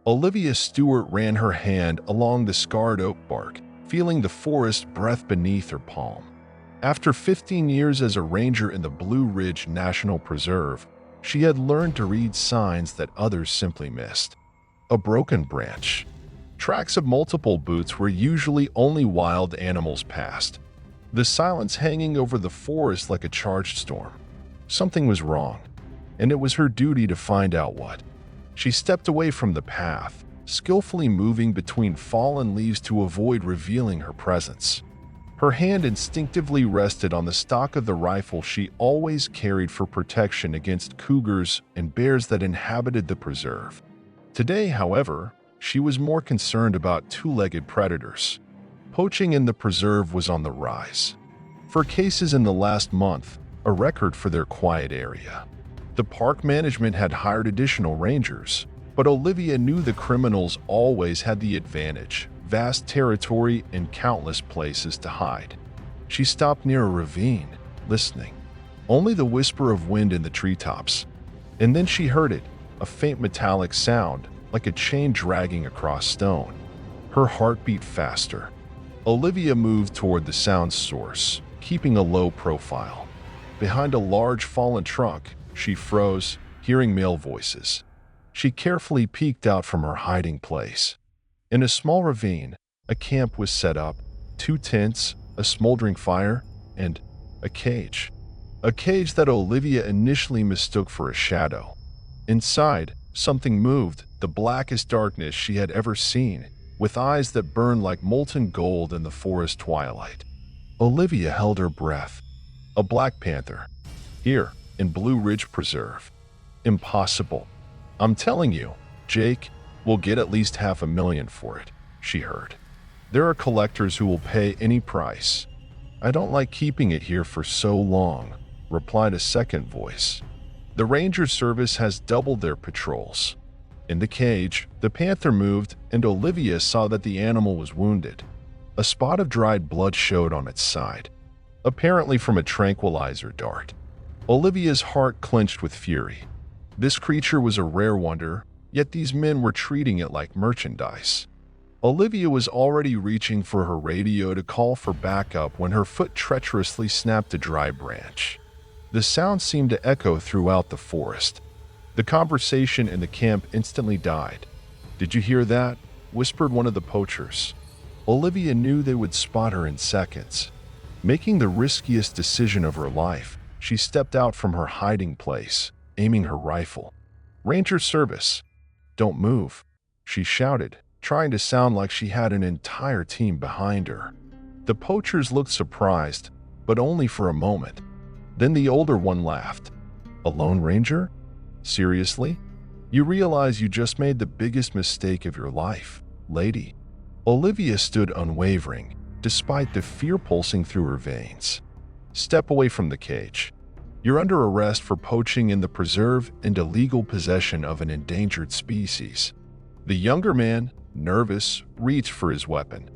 Olivia Stewart ran her hand along the scarred oak bark, feeling the forest breath beneath her palm. After 15 years as a ranger in the Blue Ridge National Preserve, she had learned to read signs that others simply missed. A broken branch. Tracks of multiple boots where usually only wild animals passed. The silence hanging over the forest like a charged storm. Something was wrong, and it was her duty to find out what. She stepped away from the path, skillfully moving between fallen leaves to avoid revealing her presence. Her hand instinctively rested on the stock of the rifle she always carried for protection against cougars and bears that inhabited the preserve. Today, however, she was more concerned about two-legged predators. Poaching in the preserve was on the rise. 4 cases in the last month, a record for their quiet area. The park management had hired additional rangers, but Olivia knew the criminals always had the advantage: vast territory and countless places to hide. She stopped near a ravine, listening. Only the whisper of wind in the treetops. And then she heard it, a faint metallic sound, like a chain dragging across stone. Her heart beat faster. Olivia moved toward the sound source, keeping a low profile. Behind a large fallen trunk, she froze, hearing male voices. She carefully peeked out from her hiding place. In a small ravine, a camp was set up: 2 tents, a smoldering fire, and a cage. A cage that Olivia initially mistook for a shadow. Inside, something moved, the blackest darkness she had ever seen, with eyes that burned like molten gold in the forest twilight. Olivia held her breath. A black panther. Here, in Blue Ridge Preserve. Impossible. I'm telling you, Jake, we'll get at least $500,000 for it, she heard. There are collectors who will pay any price. I don't like keeping it here for so long, replied a second voice. The ranger service has doubled their patrols. In the cage, the panther moved, and Olivia saw that the animal was wounded. A spot of dried blood showed on its side, apparently from a tranquilizer dart. Olivia's heart clenched with fury. This creature was a rare wonder, yet these men were treating it like merchandise. Olivia was already reaching for her radio to call for backup when her foot treacherously snapped a dry branch. The sound seemed to echo throughout the forest. The conversation in the camp instantly died. "Did you hear that?" whispered one of the poachers. Olivia knew they would spot her in seconds. Making the riskiest decision of her life, she stepped out from her hiding place, aiming her rifle. "Ranger service, don't move," she shouted, trying to sound like she had an entire team behind her. The poachers looked surprised, but only for a moment. Then the older one laughed. "A lone ranger? Seriously? You realize you just made the biggest mistake of your life, lady." Olivia stood unwavering, despite the fear pulsing through her veins. "Step away from the cage. You're under arrest for poaching in the preserve and illegal possession of an endangered species." The younger man, nervous, reached for his weapon.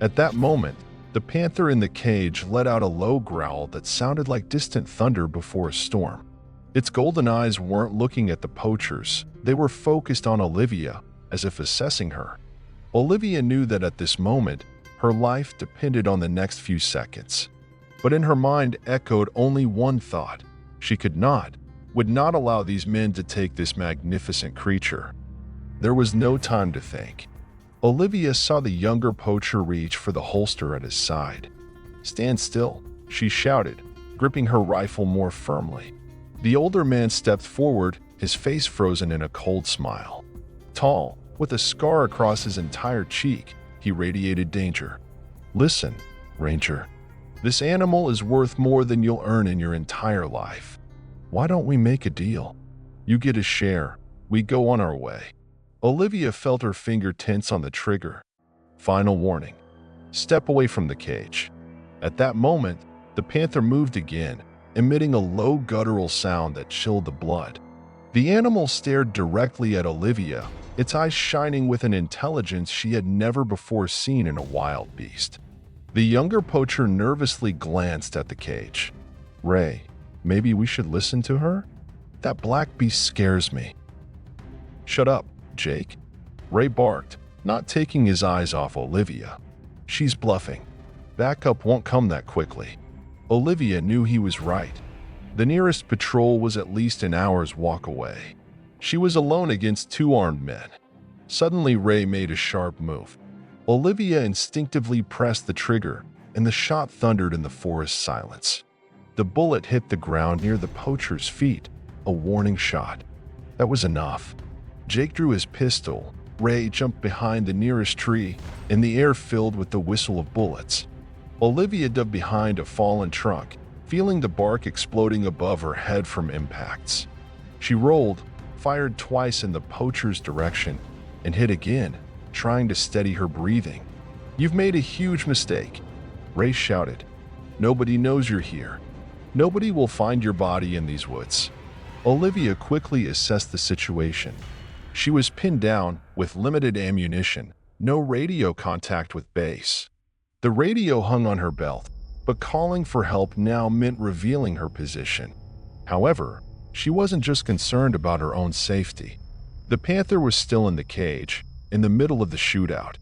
At that moment, the panther in the cage let out a low growl that sounded like distant thunder before a storm. Its golden eyes weren't looking at the poachers, they were focused on Olivia, as if assessing her. Olivia knew that at this moment, her life depended on the next few seconds. But in her mind echoed only one thought: she would not allow these men to take this magnificent creature. There was no time to think. Olivia saw the younger poacher reach for the holster at his side. "Stand still," she shouted, gripping her rifle more firmly. The older man stepped forward, his face frozen in a cold smile. Tall, with a scar across his entire cheek, he radiated danger. "Listen, Ranger. This animal is worth more than you'll earn in your entire life. Why don't we make a deal? You get a share, we go on our way." Olivia felt her finger tense on the trigger. Final warning: step away from the cage. At that moment, the panther moved again, emitting a low guttural sound that chilled the blood. The animal stared directly at Olivia, its eyes shining with an intelligence she had never before seen in a wild beast. The younger poacher nervously glanced at the cage. "Ray, maybe we should listen to her? That black beast scares me." "Shut up, Jake," Ray barked, not taking his eyes off Olivia. She's bluffing. Backup won't come that quickly. Olivia knew he was right. The nearest patrol was at least an hour's walk away. She was alone against two armed men. Suddenly, Ray made a sharp move. Olivia instinctively pressed the trigger, and the shot thundered in the forest silence. The bullet hit the ground near the poacher's feet, a warning shot. That was enough. Jake drew his pistol. Ray jumped behind the nearest tree, and the air filled with the whistle of bullets. Olivia dug behind a fallen trunk, feeling the bark exploding above her head from impacts. She rolled, fired twice in the poacher's direction, and hit again, trying to steady her breathing. "You've made a huge mistake," Ray shouted. "Nobody knows you're here. Nobody will find your body in these woods." Olivia quickly assessed the situation. She was pinned down with limited ammunition, no radio contact with base. The radio hung on her belt, but calling for help now meant revealing her position. However, she wasn't just concerned about her own safety. The Panther was still in the cage, in the middle of the shootout.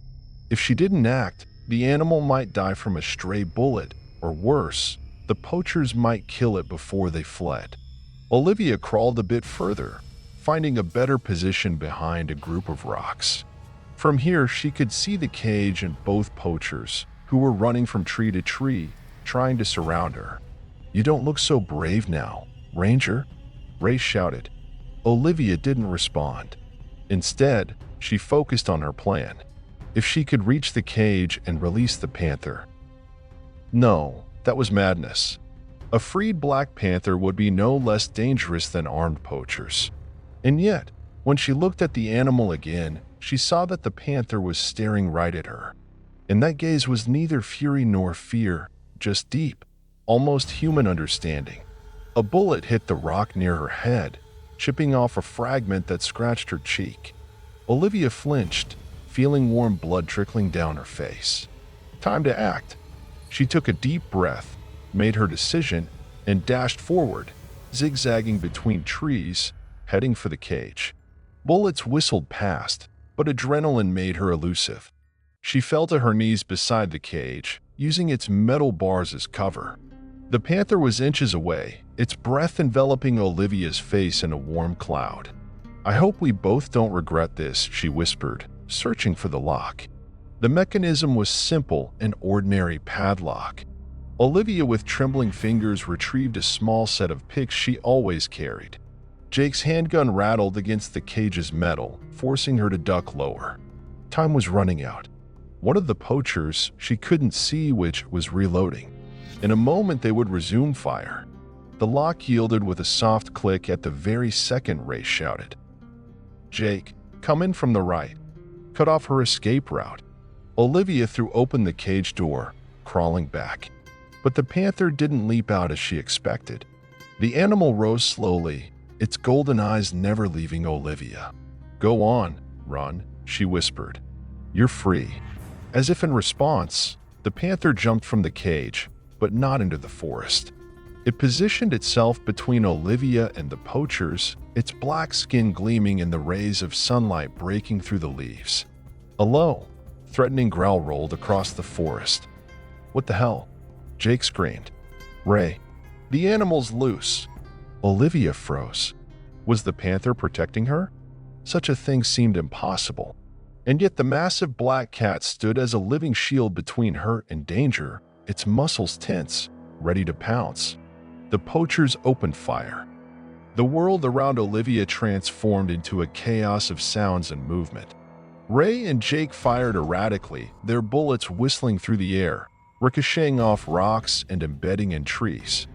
If she didn't act, the animal might die from a stray bullet, or worse, the poachers might kill it before they fled. Olivia crawled a bit further, finding a better position behind a group of rocks. From here, she could see the cage and both poachers, who were running from tree to tree, trying to surround her. "You don't look so brave now, Ranger," Ray shouted. Olivia didn't respond. Instead, she focused on her plan. If she could reach the cage and release the Panther. No, that was madness. A freed Black Panther would be no less dangerous than armed poachers. And yet, when she looked at the animal again, she saw that the Panther was staring right at her. And that gaze was neither fury nor fear, just deep, almost human understanding. A bullet hit the rock near her head, chipping off a fragment that scratched her cheek. Olivia flinched, feeling warm blood trickling down her face. Time to act. She took a deep breath, made her decision, and dashed forward, zigzagging between trees, heading for the cage. Bullets whistled past, but adrenaline made her elusive. She fell to her knees beside the cage, using its metal bars as cover. The Panther was inches away, its breath enveloping Olivia's face in a warm cloud. "I hope we both don't regret this," she whispered, searching for the lock. The mechanism was simple, an ordinary padlock. Olivia, with trembling fingers, retrieved a small set of picks she always carried. Jake's handgun rattled against the cage's metal, forcing her to duck lower. Time was running out. One of the poachers, she couldn't see which, was reloading. In a moment they would resume fire. The lock yielded with a soft click at the very second Ray shouted. "Jake, come in from the right." Cut off her escape route. Olivia threw open the cage door, crawling back. But the Panther didn't leap out as she expected. The animal rose slowly, its golden eyes never leaving Olivia. "Go on, run," she whispered. "You're free." As if in response, the Panther jumped from the cage, but not into the forest. It positioned itself between Olivia and the poachers, its black skin gleaming in the rays of sunlight breaking through the leaves. A low, threatening growl rolled across the forest. "What the hell?" Jake screamed. "Ray, the animal's loose." Olivia froze. Was the Panther protecting her? Such a thing seemed impossible. And yet the massive black cat stood as a living shield between her and danger, its muscles tense, ready to pounce. The poachers opened fire. The world around Olivia transformed into a chaos of sounds and movement. Ray and Jake fired erratically, their bullets whistling through the air, ricocheting off rocks and embedding in trees.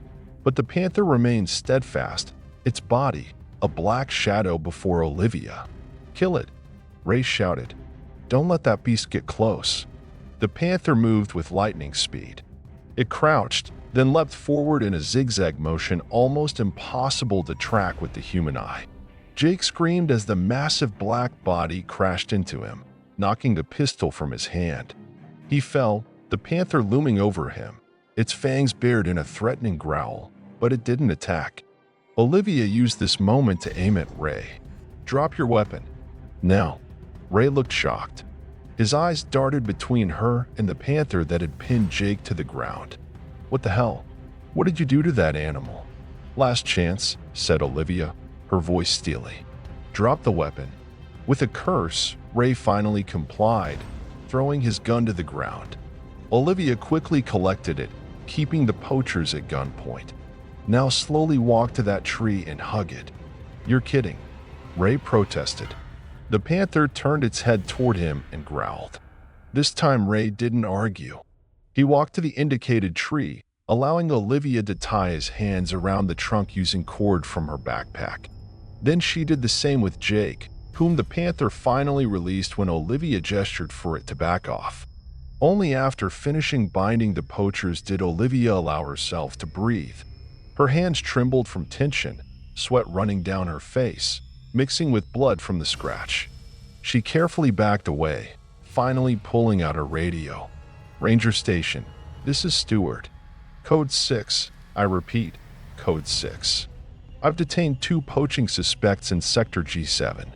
But the Panther remained steadfast, its body a black shadow before Olivia. "Kill it," Ray shouted. "Don't let that beast get close." The Panther moved with lightning speed. It crouched, then leapt forward in a zigzag motion almost impossible to track with the human eye. Jake screamed as the massive black body crashed into him, knocking the pistol from his hand. He fell, the Panther looming over him, its fangs bared in a threatening growl, but it didn't attack. Olivia used this moment to aim at Ray. "Drop your weapon. Now." Ray looked shocked. His eyes darted between her and the panther that had pinned Jake to the ground. "What the hell? What did you do to that animal?" "Last chance," said Olivia, her voice steely. "Drop the weapon." With a curse, Ray finally complied, throwing his gun to the ground. Olivia quickly collected it, keeping the poachers at gunpoint. "Now slowly walk to that tree and hug it." "You're kidding," Ray protested. The panther turned its head toward him and growled. This time Ray didn't argue. He walked to the indicated tree, allowing Olivia to tie his hands around the trunk using cord from her backpack. Then she did the same with Jake, whom the panther finally released when Olivia gestured for it to back off. Only after finishing binding the poachers did Olivia allow herself to breathe. Her hands trembled from tension, sweat running down her face, mixing with blood from the scratch. She carefully backed away, finally pulling out her radio. "Ranger Station, this is Stewart. Code 6, I repeat, Code 6. I've detained 2 poaching suspects in Sector G7.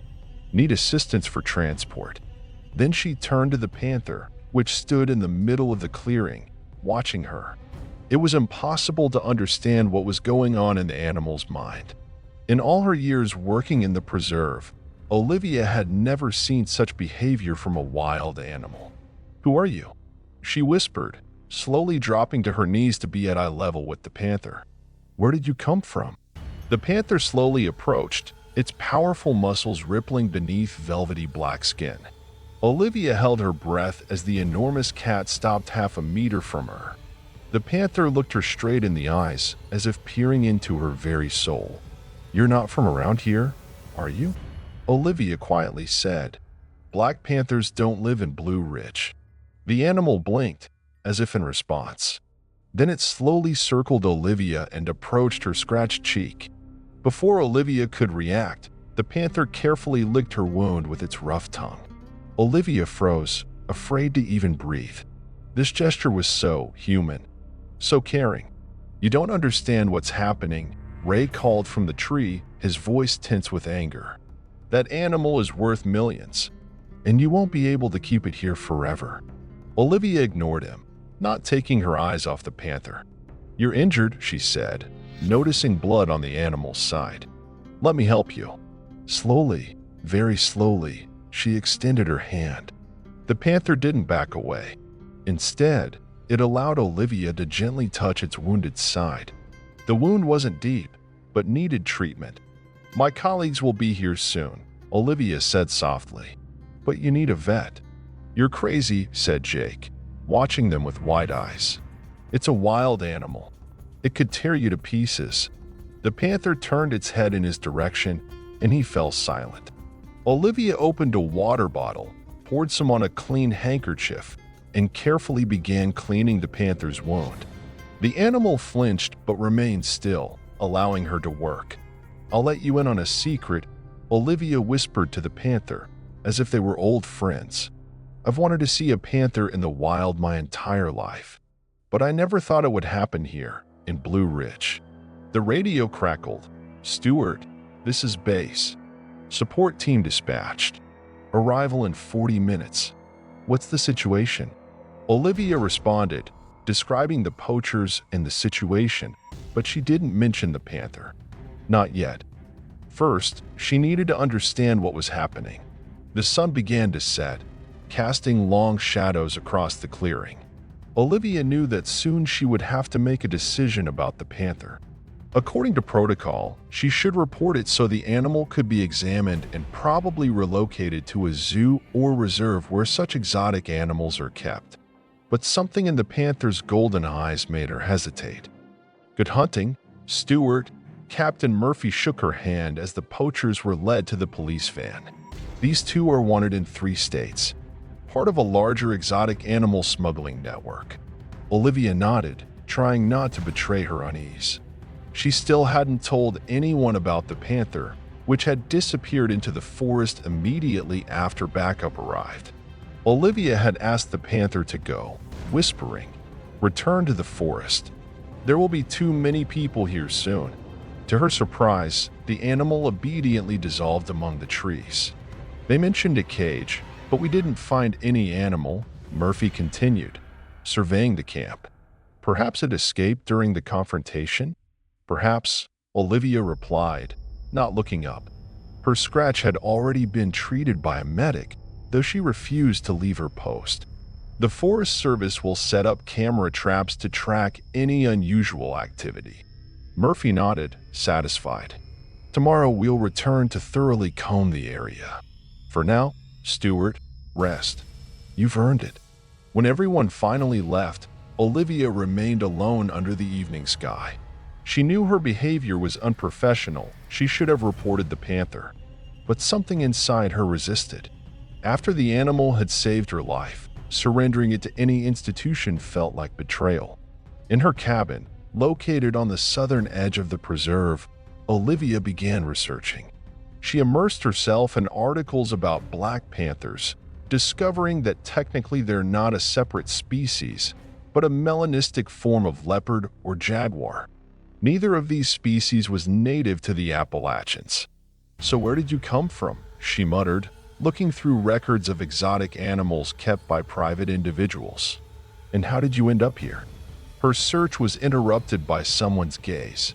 Need assistance for transport." Then she turned to the panther, which stood in the middle of the clearing, watching her. It was impossible to understand what was going on in the animal's mind. In all her years working in the preserve, Olivia had never seen such behavior from a wild animal. "Who are you?" she whispered, slowly dropping to her knees to be at eye level with the panther. "Where did you come from?" The panther slowly approached, its powerful muscles rippling beneath velvety black skin. Olivia held her breath as the enormous cat stopped half a meter from her. The panther looked her straight in the eyes, as if peering into her very soul. "You're not from around here, are you?" Olivia quietly said. "Black panthers don't live in Blue Ridge." The animal blinked, as if in response. Then it slowly circled Olivia and approached her scratched cheek. Before Olivia could react, the panther carefully licked her wound with its rough tongue. Olivia froze, afraid to even breathe. This gesture was so human, so caring. "You don't understand what's happening," Ray called from the tree, his voice tense with anger. "That animal is worth millions, and you won't be able to keep it here forever." Olivia ignored him, not taking her eyes off the panther. "You're injured," she said, noticing blood on the animal's side. "Let me help you." Slowly, very slowly, she extended her hand. The panther didn't back away. Instead, it allowed Olivia to gently touch its wounded side. The wound wasn't deep, but needed treatment. "My colleagues will be here soon," Olivia said softly. "But you need a vet." "You're crazy," said Jake, watching them with wide eyes. "It's a wild animal. It could tear you to pieces." The panther turned its head in his direction, and he fell silent. Olivia opened a water bottle, poured some on a clean handkerchief, and carefully began cleaning the panther's wound. The animal flinched but remained still, allowing her to work. "I'll let you in on a secret," Olivia whispered to the panther, as if they were old friends. "I've wanted to see a panther in the wild my entire life, but I never thought it would happen here, in Blue Ridge." The radio crackled. "Stewart, this is base. Support team dispatched. Arrival in 40 minutes. What's the situation?" Olivia responded, describing the poachers and the situation, but she didn't mention the panther. Not yet. First, she needed to understand what was happening. The sun began to set, casting long shadows across the clearing. Olivia knew that soon she would have to make a decision about the panther. According to protocol, she should report it so the animal could be examined and probably relocated to a zoo or reserve where such exotic animals are kept. But something in the panther's golden eyes made her hesitate. "Good hunting, Stewart." Captain Murphy shook her hand as the poachers were led to the police van. "These 2 are wanted in 3 states, part of a larger exotic animal smuggling network." Olivia nodded, trying not to betray her unease. She still hadn't told anyone about the panther, which had disappeared into the forest immediately after backup arrived. Olivia had asked the panther to go, whispering, "Return to the forest. There will be too many people here soon." To her surprise, the animal obediently dissolved among the trees. They mentioned a cage, but we didn't find any animal, Murphy continued, surveying the camp. Perhaps it escaped during the confrontation? Perhaps, Olivia replied, not looking up. Her scratch had already been treated by a medic, though she refused to leave her post. The Forest Service will set up camera traps to track any unusual activity. Murphy nodded, satisfied. Tomorrow we'll return to thoroughly comb the area. For now, Stewart, rest. You've earned it. When everyone finally left, Olivia remained alone under the evening sky. She knew her behavior was unprofessional. She should have reported the Panther. But something inside her resisted. After the animal had saved her life, surrendering it to any institution felt like betrayal. In her cabin, located on the southern edge of the preserve, Olivia began researching. She immersed herself in articles about black panthers, discovering that technically they're not a separate species, but a melanistic form of leopard or jaguar. Neither of these species was native to the Appalachians. "So where did you come from?" she muttered, looking through records of exotic animals kept by private individuals. "And how did you end up here?" Her search was interrupted by someone's gaze.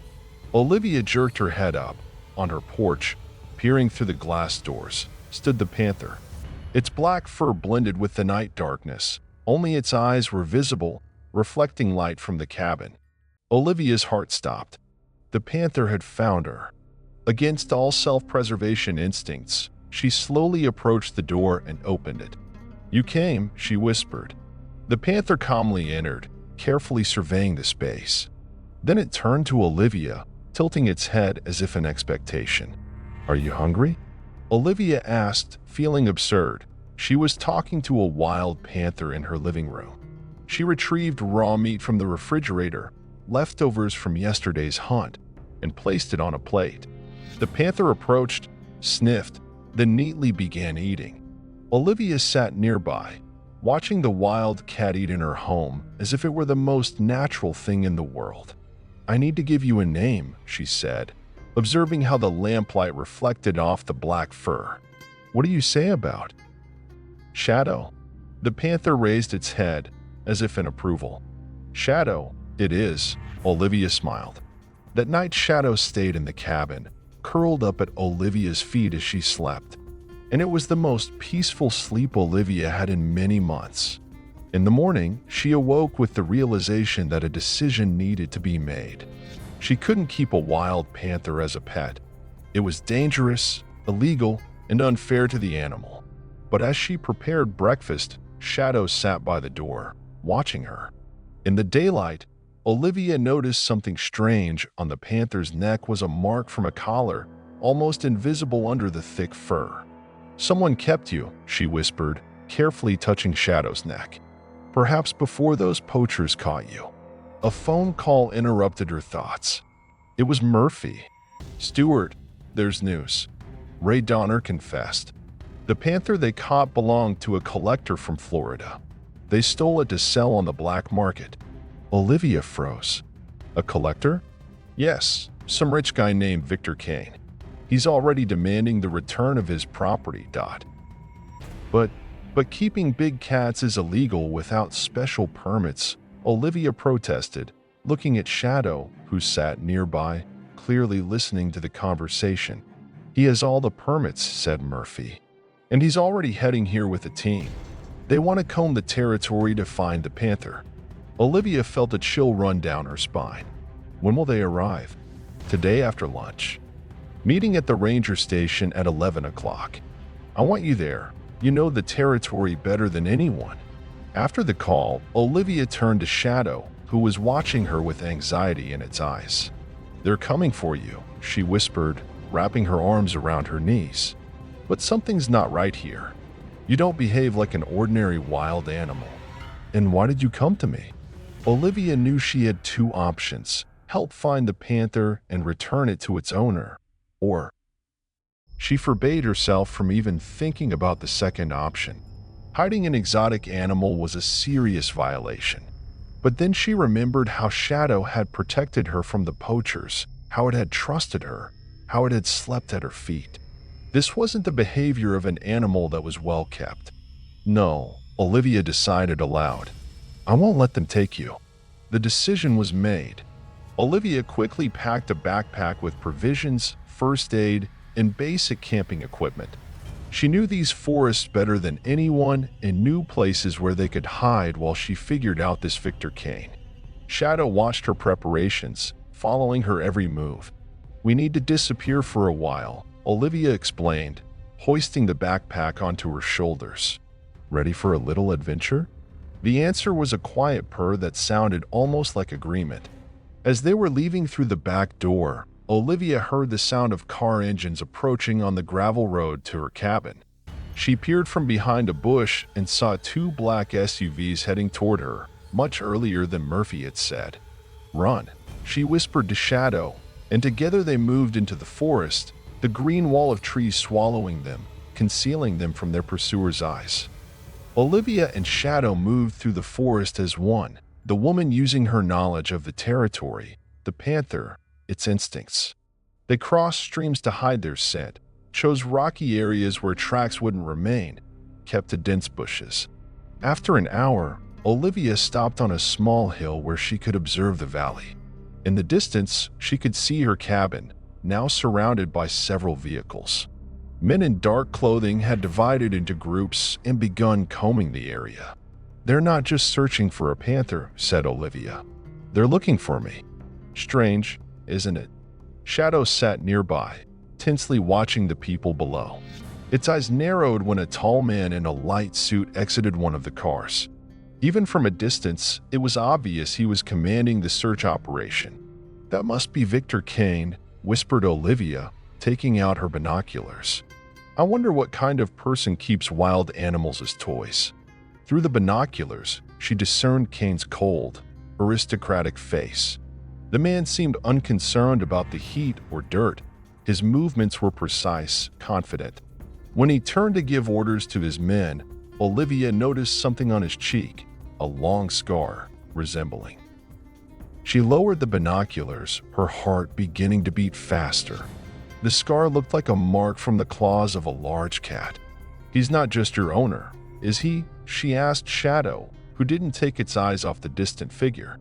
Olivia jerked her head up. On her porch, peering through the glass doors, stood the Panther. Its black fur blended with the night darkness. Only its eyes were visible, reflecting light from the cabin. Olivia's heart stopped. The Panther had found her. Against all self-preservation instincts, she slowly approached the door and opened it. "You came," she whispered. The Panther calmly entered, carefully surveying the space. Then it turned to Olivia, tilting its head as if in expectation. "Are you hungry?" Olivia asked, feeling absurd. She was talking to a wild panther in her living room. She retrieved raw meat from the refrigerator, leftovers from yesterday's hunt, and placed it on a plate. The panther approached, sniffed, then neatly began eating. Olivia sat nearby, watching the wild cat eat in her home as if it were the most natural thing in the world. "I need to give you a name," she said, observing how the lamplight reflected off the black fur. "What do you say about Shadow?" The panther raised its head, as if in approval. "Shadow, it is," Olivia smiled. That night, Shadow stayed in the cabin, curled up at Olivia's feet as she slept. And it was the most peaceful sleep Olivia had in many months. In the morning, she awoke with the realization that a decision needed to be made. She couldn't keep a wild panther as a pet. It was dangerous, illegal, and unfair to the animal. But as she prepared breakfast, Shadow sat by the door, watching her. In the daylight, Olivia noticed something strange. On the panther's neck was a mark from a collar, almost invisible under the thick fur. "Someone kept you," she whispered, carefully touching Shadow's neck. "Perhaps before those poachers caught you." A phone call interrupted her thoughts. It was Murphy. "Stewart, there's news." Ray Donner confessed. The panther they caught belonged to a collector from Florida. They stole it to sell on the black market. Olivia froze. "A collector?" "Yes, some rich guy named Victor Kane. He's already demanding the return of his property. But keeping big cats is illegal without special permits," Olivia protested, looking at Shadow, who sat nearby, clearly listening to the conversation. "He has all the permits," said Murphy. "And he's already heading here with a team. They want to comb the territory to find the panther." Olivia felt a chill run down her spine. "When will they arrive?" "Today after lunch. Meeting at the ranger station at 11 o'clock. I want you there. You know the territory better than anyone." After the call, Olivia turned to Shadow, who was watching her with anxiety in its eyes. "They're coming for you," she whispered, wrapping her arms around her knees. "But something's not right here. You don't behave like an ordinary wild animal." "And why did you come to me?" Olivia knew she had two options: help find the panther and return it to its owner, or she forbade herself from even thinking about the second option. Hiding an exotic animal was a serious violation. But then she remembered how Shadow had protected her from the poachers, how it had trusted her, how it had slept at her feet. This wasn't the behavior of an animal that was well kept. No, Olivia decided aloud. I won't let them take you. The decision was made. Olivia quickly packed a backpack with provisions, first aid, and basic camping equipment. She knew these forests better than anyone and knew places where they could hide while she figured out this Victor Kane. Shadow watched her preparations, following her every move. We need to disappear for a while, Olivia explained, hoisting the backpack onto her shoulders. Ready for a little adventure? The answer was a quiet purr that sounded almost like agreement. As they were leaving through the back door, Olivia heard the sound of car engines approaching on the gravel road to her cabin. She peered from behind a bush and saw two black SUVs heading toward her, much earlier than Murphy had said. Run, she whispered to Shadow, and together they moved into the forest, the green wall of trees swallowing them, concealing them from their pursuers' eyes. Olivia and Shadow moved through the forest as one, the woman using her knowledge of the territory, the panther, its instincts. They crossed streams to hide their scent, chose rocky areas where tracks wouldn't remain, kept to dense bushes. After an hour, Olivia stopped on a small hill where she could observe the valley. In the distance, she could see her cabin, now surrounded by several vehicles. Men in dark clothing had divided into groups and begun combing the area. They're not just searching for a panther, said Olivia. They're looking for me. Strange, isn't it? Shadow sat nearby, tensely watching the people below. Its eyes narrowed when a tall man in a light suit exited one of the cars. Even from a distance, it was obvious he was commanding the search operation. That must be Victor Kane, whispered Olivia, taking out her binoculars. I wonder what kind of person keeps wild animals as toys. Through the binoculars, she discerned Kane's cold, aristocratic face. The man seemed unconcerned about the heat or dirt. His movements were precise, confident. When he turned to give orders to his men, Olivia noticed something on his cheek, a long scar, resembling. She lowered the binoculars, her heart beginning to beat faster. The scar looked like a mark from the claws of a large cat. He's not just your owner, is he? She asked Shadow, who didn't take its eyes off the distant figure.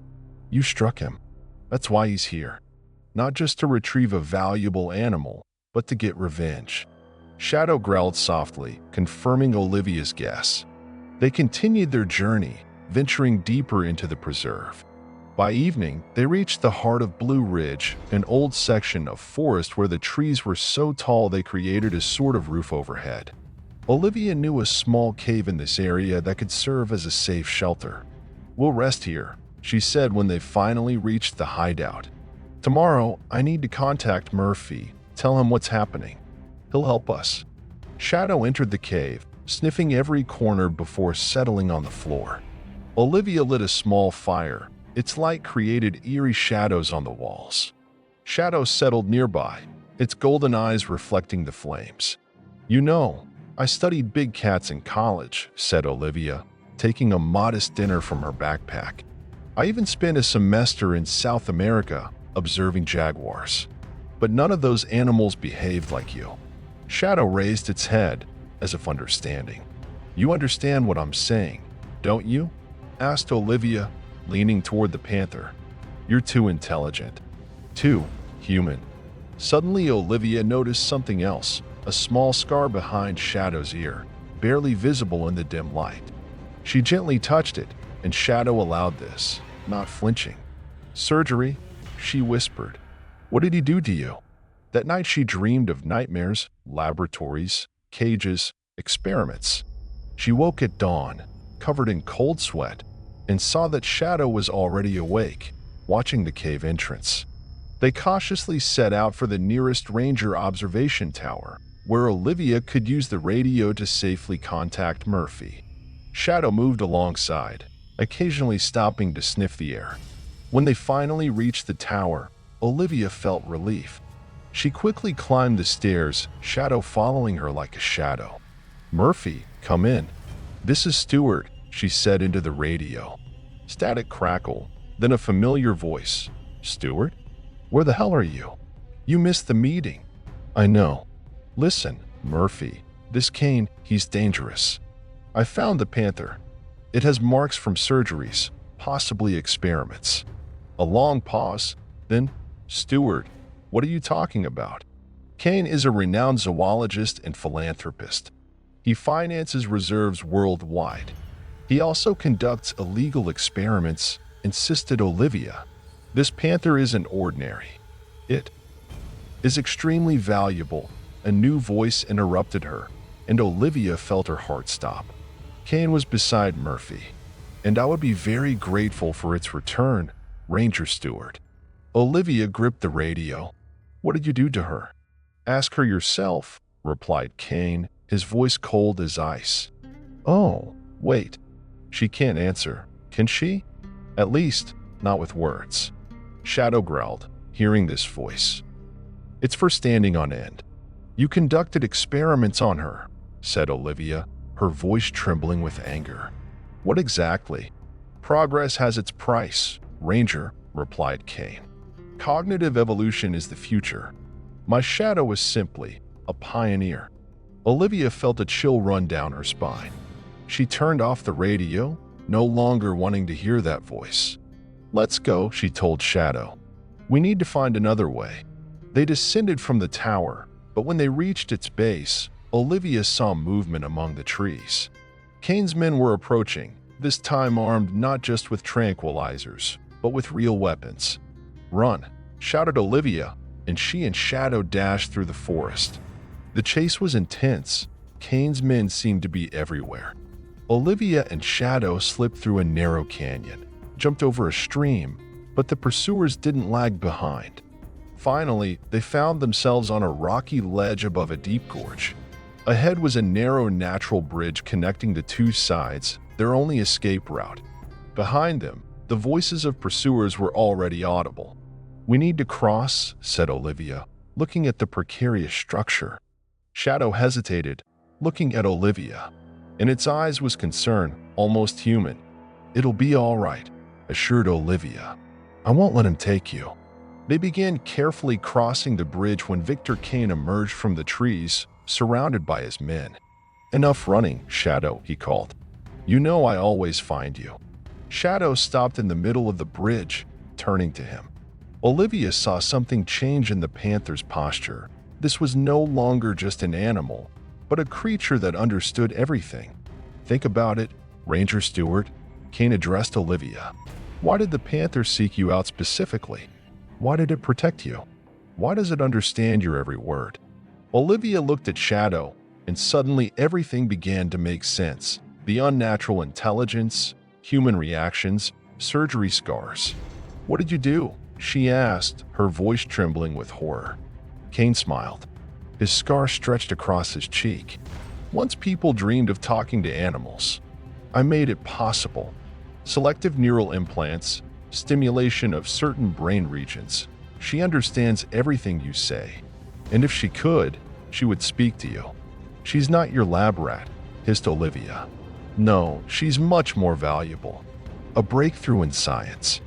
You struck him. That's why he's here. Not just to retrieve a valuable animal, but to get revenge. Shadow growled softly, confirming Olivia's guess. They continued their journey, venturing deeper into the preserve. By evening, they reached the heart of Blue Ridge, an old section of forest where the trees were so tall they created a sort of roof overhead. Olivia knew a small cave in this area that could serve as a safe shelter. We'll rest here, she said when they finally reached the hideout. Tomorrow, I need to contact Murphy, tell him what's happening. He'll help us. Shadow entered the cave, sniffing every corner before settling on the floor. Olivia lit a small fire. Its light created eerie shadows on the walls. Shadow settled nearby, its golden eyes reflecting the flames. You know, I studied big cats in college, said Olivia, taking a modest dinner from her backpack. I even spent a semester in South America observing jaguars. But none of those animals behaved like you. Shadow raised its head, as if understanding. You understand what I'm saying, don't you? Asked Olivia, leaning toward the panther. You're too intelligent. Too human. Suddenly, Olivia noticed something else, a small scar behind Shadow's ear, barely visible in the dim light. She gently touched it, and Shadow allowed this, not flinching. Surgery, she whispered. What did he do to you? That night she dreamed of nightmares, laboratories, cages, experiments. She woke at dawn, covered in cold sweat, and saw that Shadow was already awake, watching the cave entrance. They cautiously set out for the nearest ranger observation tower, where Olivia could use the radio to safely contact Murphy. Shadow moved alongside, occasionally stopping to sniff the air. When they finally reached the tower, Olivia felt relief. She quickly climbed the stairs, Shadow following her like a shadow. Murphy, come in. This is Stewart, she said into the radio. Static crackle, then a familiar voice. Stewart? Where the hell are you? You missed the meeting. I know. Listen, Murphy, this Kane, he's dangerous. I found the Panther. It has marks from surgeries, possibly experiments. A long pause, then, Stewart, what are you talking about? Kane is a renowned zoologist and philanthropist. He finances reserves worldwide. He also conducts illegal experiments, insisted Olivia. This Panther isn't ordinary. It is extremely valuable. A new voice interrupted her, and Olivia felt her heart stop. Kane was beside Murphy. And I would be very grateful for its return, Ranger Stewart. Olivia gripped the radio. What did you do to her? Ask her yourself, replied Kane, his voice cold as ice. Oh, wait. She can't answer, can she? At least, not with words. Shadow growled, hearing this voice. It's for standing on end. You conducted experiments on her, said Olivia, her voice trembling with anger. What exactly? Progress has its price, Ranger, replied Kane. Cognitive evolution is the future. My shadow is simply a pioneer. Olivia felt a chill run down her spine. She turned off the radio, no longer wanting to hear that voice. Let's go, she told Shadow. We need to find another way. They descended from the tower, but when they reached its base, Olivia saw movement among the trees. Kane's men were approaching, this time armed not just with tranquilizers, but with real weapons. Run, shouted Olivia, and she and Shadow dashed through the forest. The chase was intense. Kane's men seemed to be everywhere. Olivia and Shadow slipped through a narrow canyon, jumped over a stream, but the pursuers didn't lag behind. Finally, they found themselves on a rocky ledge above a deep gorge. Ahead was a narrow natural bridge connecting the two sides, their only escape route. Behind them, the voices of pursuers were already audible. We need to cross, said Olivia, looking at the precarious structure. Shadow hesitated, looking at Olivia. In its eyes was concern, almost human. It'll be all right, assured Olivia. I won't let him take you. They began carefully crossing the bridge when Victor Kane emerged from the trees, surrounded by his men. Enough running, Shadow, he called. You know I always find you. Shadow stopped in the middle of the bridge, turning to him. Olivia saw something change in the Panther's posture. This was no longer just an animal, but a creature that understood everything. Think about it, Ranger Stewart, Kane addressed Olivia. Why did the Panther seek you out specifically? Why did it protect you? Why does it understand your every word? Olivia looked at Shadow, and suddenly everything began to make sense. The unnatural intelligence, human reactions, surgery scars. What did you do? She asked, her voice trembling with horror. Kane smiled. His scar stretched across his cheek. Once people dreamed of talking to animals. I made it possible. Selective neural implants, stimulation of certain brain regions. She understands everything you say. And if she could, she would speak to you. She's not your lab rat, hissed Olivia. No, she's much more valuable. A breakthrough in science.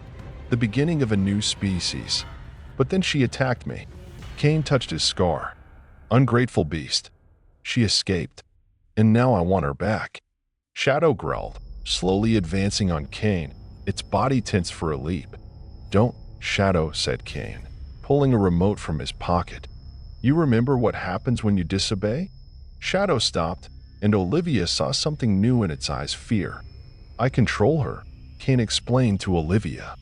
The beginning of a new species. But then she attacked me. Kane touched his scar. Ungrateful beast. She escaped. And now I want her back. Shadow growled, slowly advancing on Kane, its body tense for a leap. Don't, Shadow, said Kane, pulling a remote from his pocket. You remember what happens when you disobey? Shadow stopped, and Olivia saw something new in its eyes, fear. I control her, Kane explained to Olivia.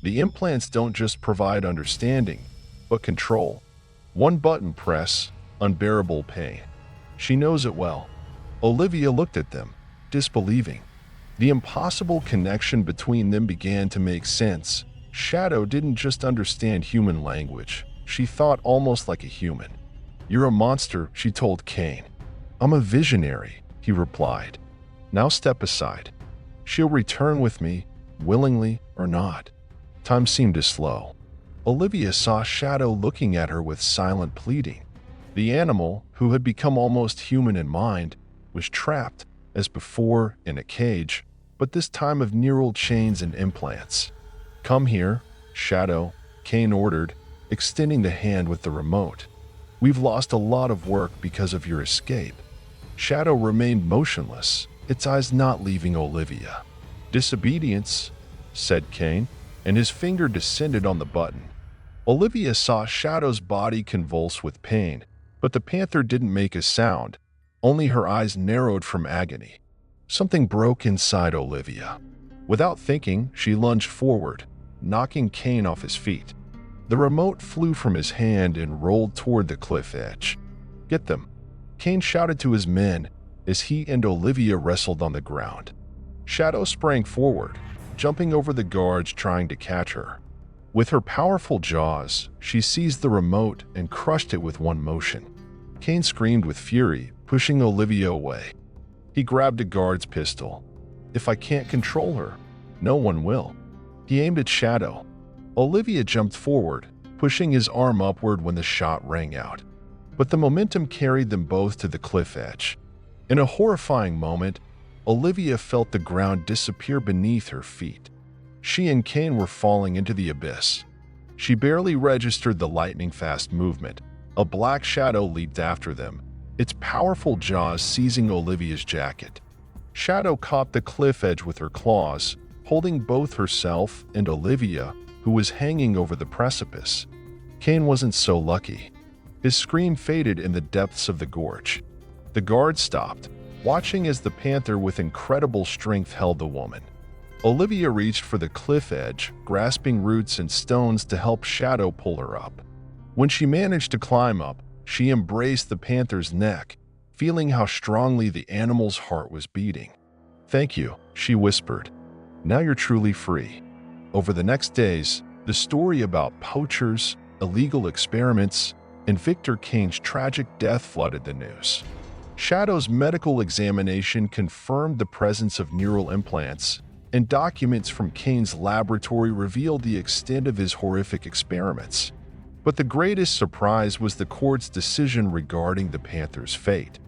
The implants don't just provide understanding, but control. One button press, unbearable pain. She knows it well. Olivia looked at them, disbelieving. The impossible connection between them began to make sense. Shadow didn't just understand human language. She thought almost like a human. You're a monster, she told Kane. I'm a visionary, he replied. Now step aside. She'll return with me, willingly or not. Time seemed to slow. Olivia saw Shadow looking at her with silent pleading. The animal, who had become almost human in mind, was trapped, as before, in a cage, but this time of neural chains and implants. Come here, Shadow, Kane ordered, extending the hand with the remote. We've lost a lot of work because of your escape." Shadow remained motionless, its eyes not leaving Olivia. "Disobedience," said Kane, and his finger descended on the button. Olivia saw Shadow's body convulse with pain, but the panther didn't make a sound, only her eyes narrowed from agony. Something broke inside Olivia. Without thinking, she lunged forward, knocking Kane off his feet. The remote flew from his hand and rolled toward the cliff edge. "Get them!" Kane shouted to his men as he and Olivia wrestled on the ground. Shadow sprang forward, jumping over the guards trying to catch her. With her powerful jaws, she seized the remote and crushed it with one motion. Kane screamed with fury, pushing Olivia away. He grabbed a guard's pistol. "If I can't control her, no one will." He aimed at Shadow. Olivia jumped forward, pushing his arm upward when the shot rang out. But the momentum carried them both to the cliff edge. In a horrifying moment, Olivia felt the ground disappear beneath her feet. She and Kane were falling into the abyss. She barely registered the lightning-fast movement. A black shadow leaped after them, its powerful jaws seizing Olivia's jacket. Shadow caught the cliff edge with her claws, holding both herself and Olivia, who was hanging over the precipice. Kane wasn't so lucky. His scream faded in the depths of the gorge. The guard stopped, watching as the panther with incredible strength held the woman. Olivia reached for the cliff edge, grasping roots and stones to help Shadow pull her up. When she managed to climb up, she embraced the panther's neck, feeling how strongly the animal's heart was beating. "Thank you," she whispered. "Now you're truly free." Over the next days, the story about poachers, illegal experiments, and Victor Kane's tragic death flooded the news. Shadow's medical examination confirmed the presence of neural implants, and documents from Kane's laboratory revealed the extent of his horrific experiments. But the greatest surprise was the court's decision regarding the panther's fate.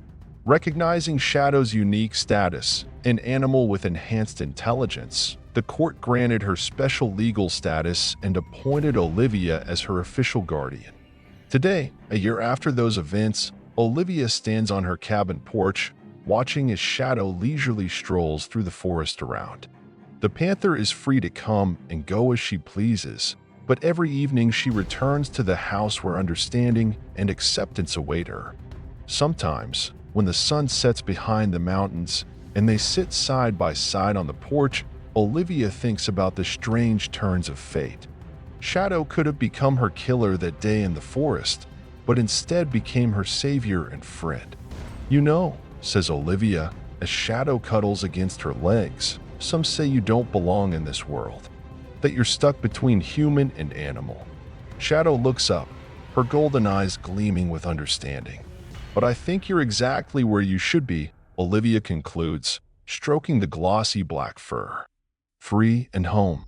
Recognizing Shadow's unique status, an animal with enhanced intelligence, the court granted her special legal status and appointed Olivia as her official guardian. Today, a year after those events, Olivia stands on her cabin porch, watching as Shadow leisurely strolls through the forest around. The panther is free to come and go as she pleases, but every evening she returns to the house where understanding and acceptance await her. Sometimes, when the sun sets behind the mountains and they sit side by side on the porch, Olivia thinks about the strange turns of fate. Shadow could have become her killer that day in the forest, but instead became her savior and friend. "You know," says Olivia, as Shadow cuddles against her legs, "some say you don't belong in this world, that you're stuck between human and animal." Shadow looks up, her golden eyes gleaming with understanding. "But I think you're exactly where you should be," Olivia concludes, stroking the glossy black fur. "Free and home."